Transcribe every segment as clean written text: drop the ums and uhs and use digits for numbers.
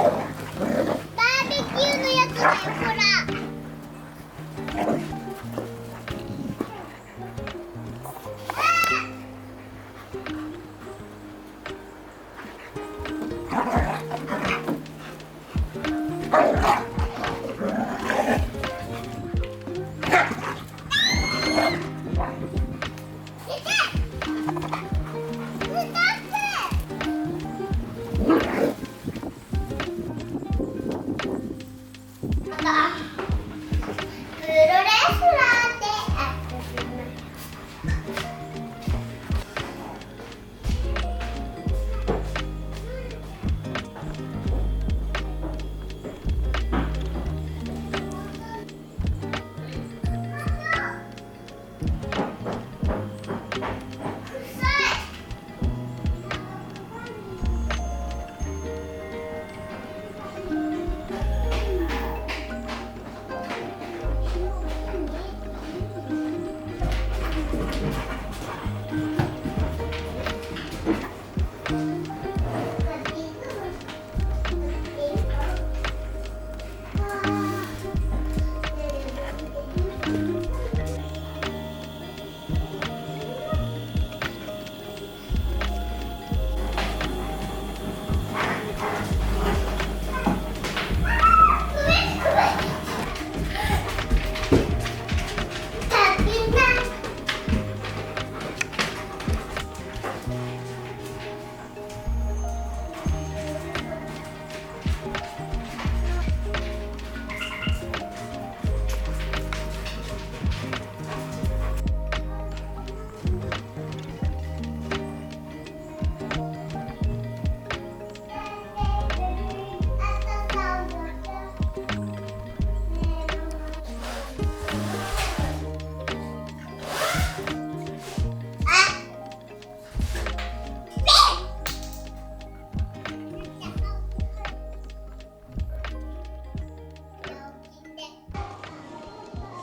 ーベキューのやつだよ、ほら。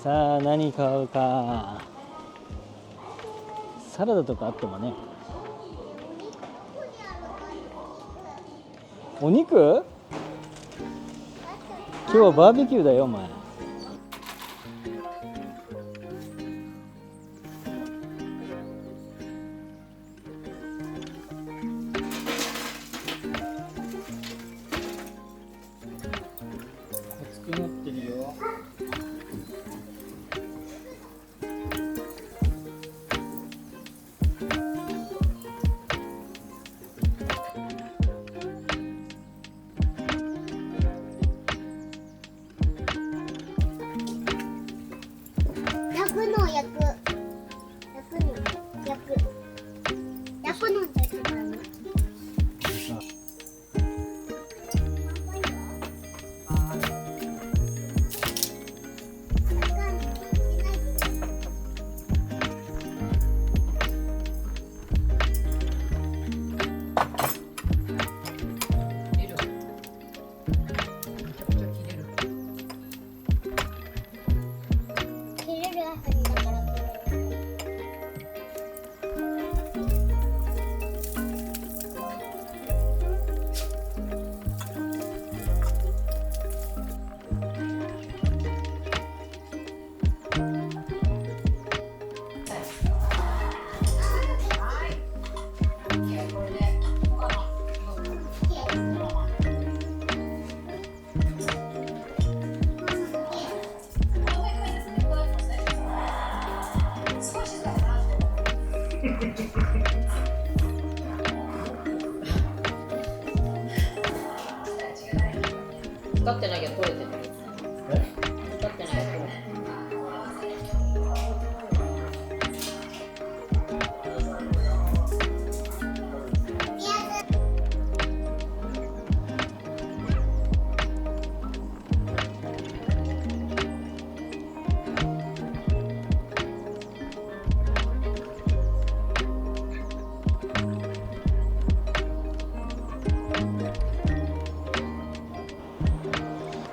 さあ何買うか。サラダとかあってもね。お肉？今日はバーベキューだよお前。熱くなってるよ。使ってないけど取れてる。使ってないけど取れてる。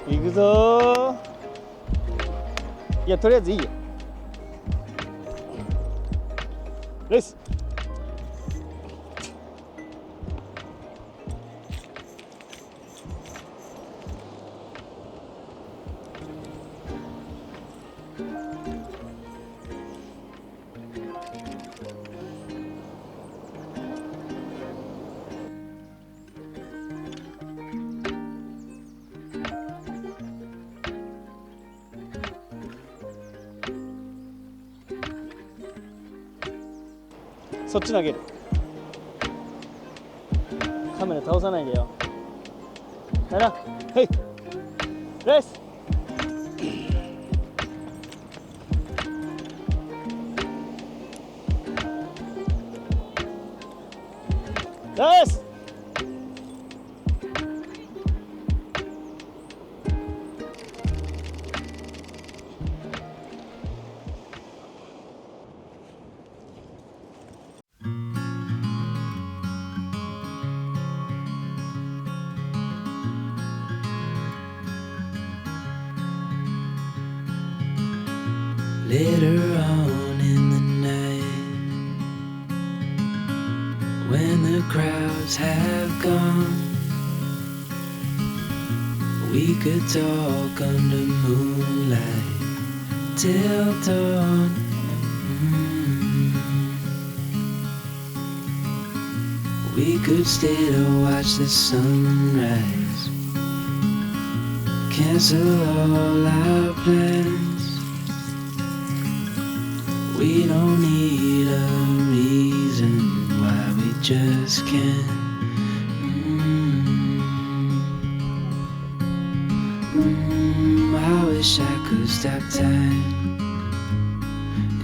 行くぞー。いやとりあえずいいよ。レース。そっち投げる。カメラ倒さないでよ。だな。はい。レース。レース。Later on in the night, when the crowds have gone, we could talk under moonlight till dawn. We could stay to watch the sunrise, cancel all our plans. We don't need a reason why we just can't. I wish I could stop time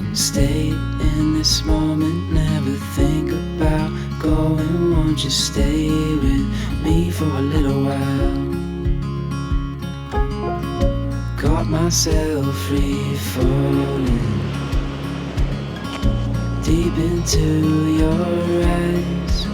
and stay in this moment, never think about going. Won't you stay with me for a little while? Caught myself free falling deep into your eyes.